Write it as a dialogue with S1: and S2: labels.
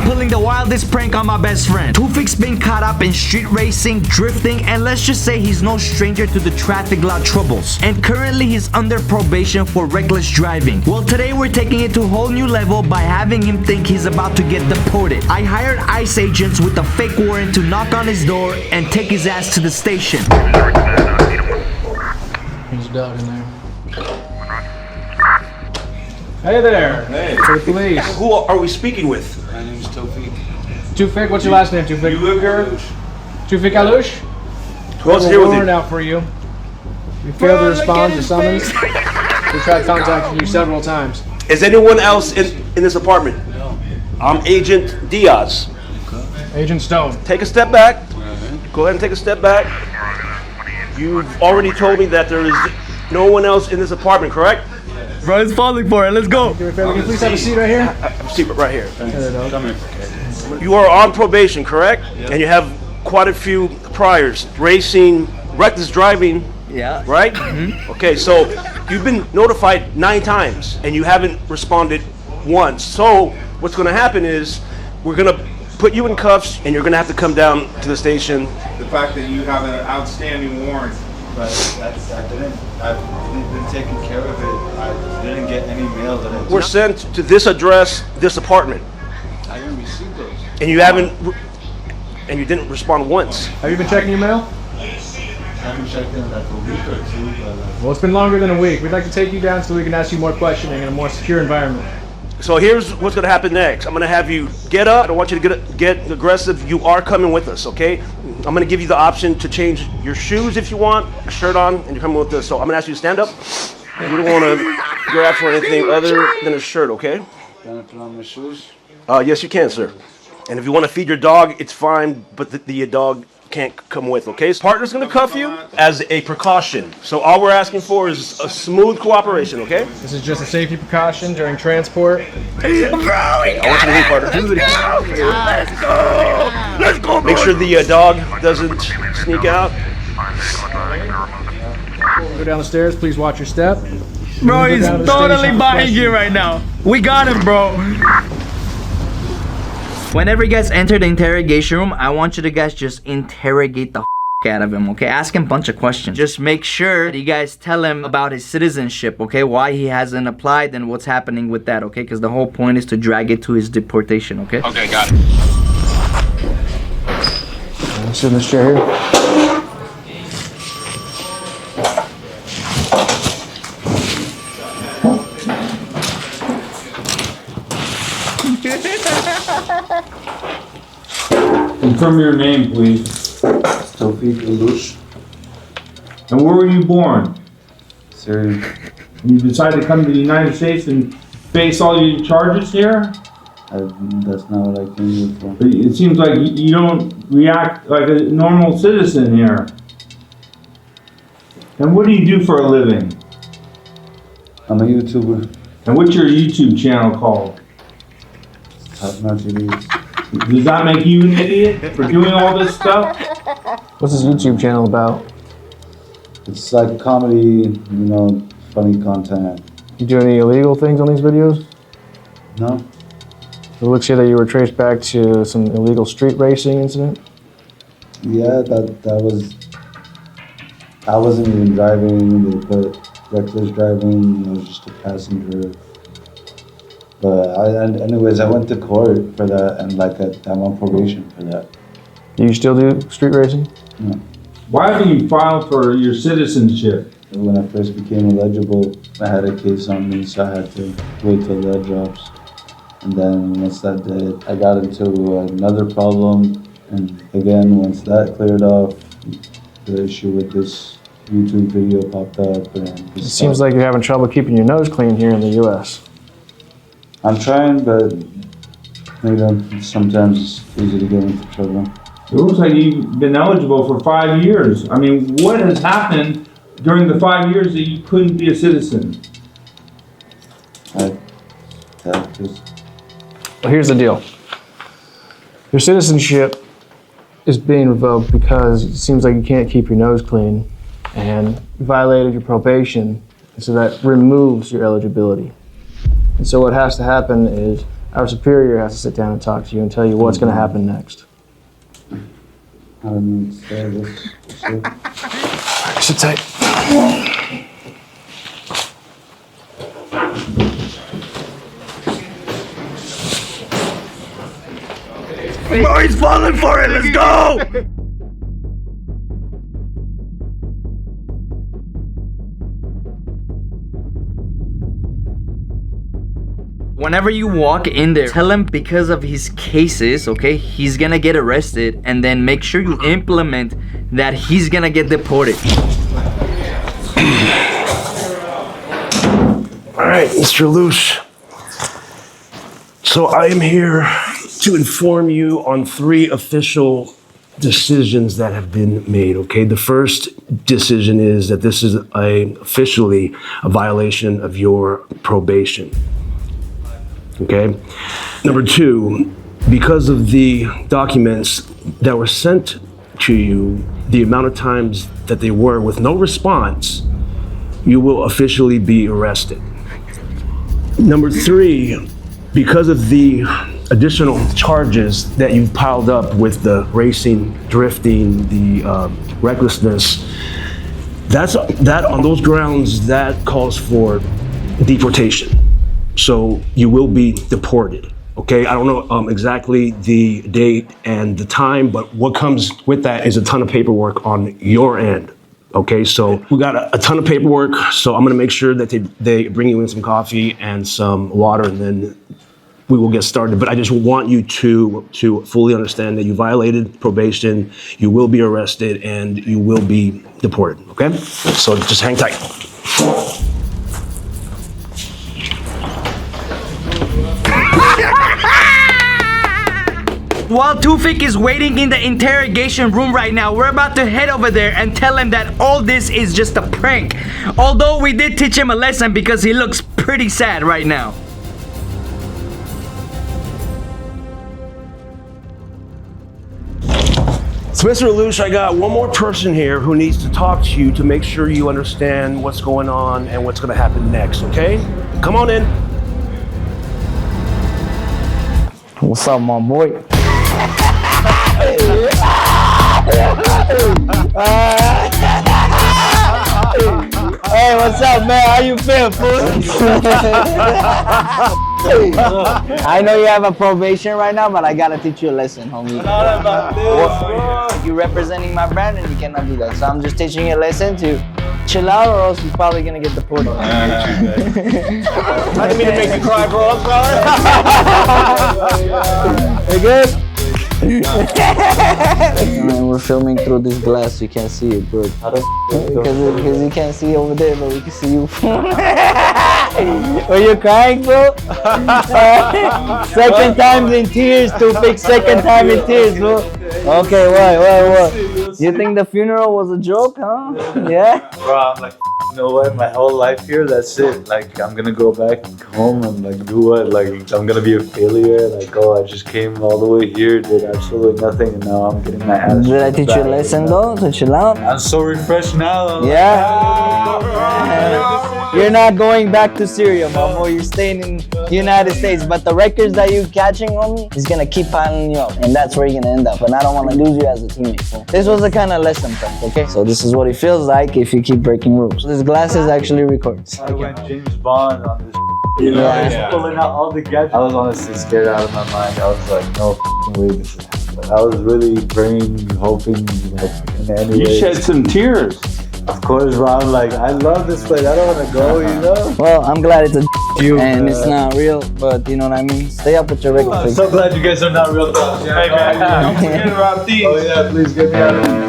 S1: pulling the wildest prank on my best friend. Toufik's been caught up in street racing, drifting, and let's just say he's no stranger to the traffic law troubles. And currently he's under probation for reckless driving. Well, today we're taking it to a whole new level by having him think he's about to get deported. I hired ICE agents with a fake warrant to knock on his door and take his ass to the station.
S2: There's a dog in there. Hey there.
S3: Hey.
S2: For the police.
S3: Who are we speaking with?
S4: My name is Toufik.
S2: Toufik, what's your last name, Toufik?
S3: You live here?
S2: Toufik Alouche?
S3: Who else is here with
S2: warrant
S3: you?
S2: out for you. You failed to respond to summons. We tried contacting you several times.
S3: Is anyone else in this apartment?
S4: No.
S3: I'm Agent Diaz.
S2: Agent Stone.
S3: Take a step back. Go ahead and take a step back. You've already told me that there is no one else in this apartment, correct?
S1: Bro, he's falling for it. Let's go.
S2: Can you please have a seat right here?
S3: Seat right here.
S4: Come here.
S3: You are on probation, correct? Yeah. And you have quite a few priors. Racing, reckless driving,
S1: Yeah.
S3: right? Mm-hmm. Okay, so you've been notified 9 times and you haven't responded once. So what's going to happen is we're going to put you in cuffs and you're going to have to come down to the station.
S5: The fact that you have an outstanding warrant.
S4: But I've been taking care of it. I didn't get any mail that I
S3: We're sent to this address, this apartment,
S4: I didn't receive those.
S3: and you didn't respond once.
S2: Have you been checking your mail?
S4: I haven't checked in like a week or two, but
S2: Well, it's been longer than a week. We'd like to take you down so we can ask you more questioning in a more secure environment.
S3: So here's what's going to happen next. I'm going to have you get up. I don't want you to get aggressive. You are coming with us, okay? I'm going to give you the option to change your shoes if you want, a shirt on, and you're coming with us. So I'm going to ask you to stand up. You don't want to grab for anything other than a shirt, okay?
S4: can I put on my shoes?
S3: Yes, you can, sir. And if you want to feed your dog, it's fine, but the dog can't come with, okay? Partner's going to cuff you as a precaution. So all we're asking for is a smooth cooperation, okay?
S2: This is just a safety precaution during transport.
S3: I want you to leave, partner. Let's go. Make sure the dog doesn't sneak out.
S2: Go down the stairs, please watch your step.
S1: Bro, he's
S2: Down to the
S1: totally
S2: station.
S1: buying you right now. We got him, bro. Whenever you guys enter the interrogation room, I want you to guys just interrogate the out of him, okay? Ask him a bunch of questions. Just make sure that you guys tell him about his citizenship, okay? Why he hasn't applied and what's happening with that, okay? Because the whole point is to drag it to his deportation, okay?
S5: Okay, got it.
S2: Sit in this chair here.
S6: Confirm your name, please.
S4: Toufik Alouche,
S6: And where were you born?
S4: Syrian.
S6: And you decided to come to the United States and face all your charges here?
S4: That's not what I came here for.
S6: But it seems like you don't react like a normal citizen here. And what do you do for a living?
S4: I'm a YouTuber.
S6: And what's your YouTube channel called?
S4: TopNotch idiots.
S6: Does that make you an idiot for doing all this stuff?
S2: What's his YouTube channel about?
S4: It's like comedy, funny content.
S2: You do any illegal things on these videos?
S4: No?
S2: It looks here that you were traced back to some illegal street racing incident.
S4: Yeah, that was. I wasn't even driving. They put reckless driving. I was just a passenger. But anyways, I went to court for that, and I'm on probation for that.
S2: Do you still do street racing?
S4: No.
S6: Why haven't you filed for your citizenship?
S4: When I first became eligible, I had a case on me, so I had to wait till that drops. And then once that did, I got into another problem. And again, once that cleared off, the issue with this YouTube video popped up. And
S2: It seems like you're having trouble keeping your nose clean here in the U.S.
S4: I'm trying, but sometimes it's easy to get into trouble.
S6: It looks like you've been eligible for 5 years. I mean, what has happened during the 5 years that you couldn't be a citizen?
S2: Well, here's the deal. Your citizenship is being revoked because it seems like you can't keep your nose clean and you violated your probation, and so that removes your eligibility. And so what has to happen is our superior has to sit down and talk to you and tell you what's going to happen next.
S4: I don't know what to say. Let's see.
S2: Sit tight.
S3: Oh, he's falling for it. Let's go.
S1: Whenever you walk in there, tell him because of his cases, okay, he's gonna get arrested, and then make sure you implement that he's gonna get deported.
S3: All right, Mr. Luce. So I am here to inform you on 3 official decisions that have been made, okay? The first decision is that this is officially a violation of your probation, okay? Number 2, because of the documents that were sent to you, the amount of times that they were with no response, you will officially be arrested. Number 3, because of the additional charges that you've piled up with the racing, drifting, the recklessness, that on those grounds, that calls for deportation. So you will be deported, okay? I don't know exactly the date and the time, but what comes with that is a ton of paperwork on your end. Okay, so we got a ton of paperwork, so I'm gonna make sure that they bring you in some coffee and some water, and then we will get started. But I just want you to fully understand that you violated probation, you will be arrested, and you will be deported, okay? So just hang tight.
S1: While Toufik is waiting in the interrogation room right now, we're about to head over there and tell him that all this is just a prank. Although we did teach him a lesson because he looks pretty sad right now.
S3: So Mr. Lelouch, I got one more person here who needs to talk to you to make sure you understand what's going on and what's gonna happen next, okay? Come on in.
S7: What's up, my boy? Hey, what's up, man? How you feel, fool? I know you have a probation right now, but I gotta teach you a lesson, homie. You're representing my brand, and you cannot do that. So I'm just teaching you a lesson to chill out, or else you're probably gonna get deported.
S3: I didn't mean to make you cry, bro. I'm sorry.
S7: You good? Man, we're filming through this glass. You can't see it, bro. Because you can't see over there, but we can see you. Are you crying, bro? Second time in tears, Toufik. Second time in tears, bro. Okay, what? You think the funeral was a joke, huh? Yeah?
S4: Bro, I'm like, you know what? My whole life here, that's it. Like, I'm gonna go back home and like do what? Like, I'm gonna be a failure. Like, oh, I just came all the way here, did absolutely nothing, and now I'm getting my ass.
S7: Did I teach you a lesson though? To chill out?
S4: I'm so refreshed now.
S7: You're not going back to Syria, Mamo. You're staying in the United States. But the records that you're catching on me is gonna keep piling you up, and that's where you're gonna end up. And I don't want to lose you as a teammate. So this was a kind of lesson prank, okay? So this is what it feels like if you keep breaking rules. This glasses actually records.
S4: I went James Bond on this. You know, just pulling out all the gadgets. I was honestly scared out of my mind. I was like, no way this is happening. I was really praying, hoping, like, in any way.
S6: You shed some tears.
S4: Of course, Ron, like, I love this place. I don't want to go, you know?
S7: Well, I'm glad it's a and it's not real, but you know what I mean? Stay up with your regular
S4: I'm so glad you guys are not real.
S6: Hey, man, don't forget about these.
S4: Oh, yeah, please get me out of here.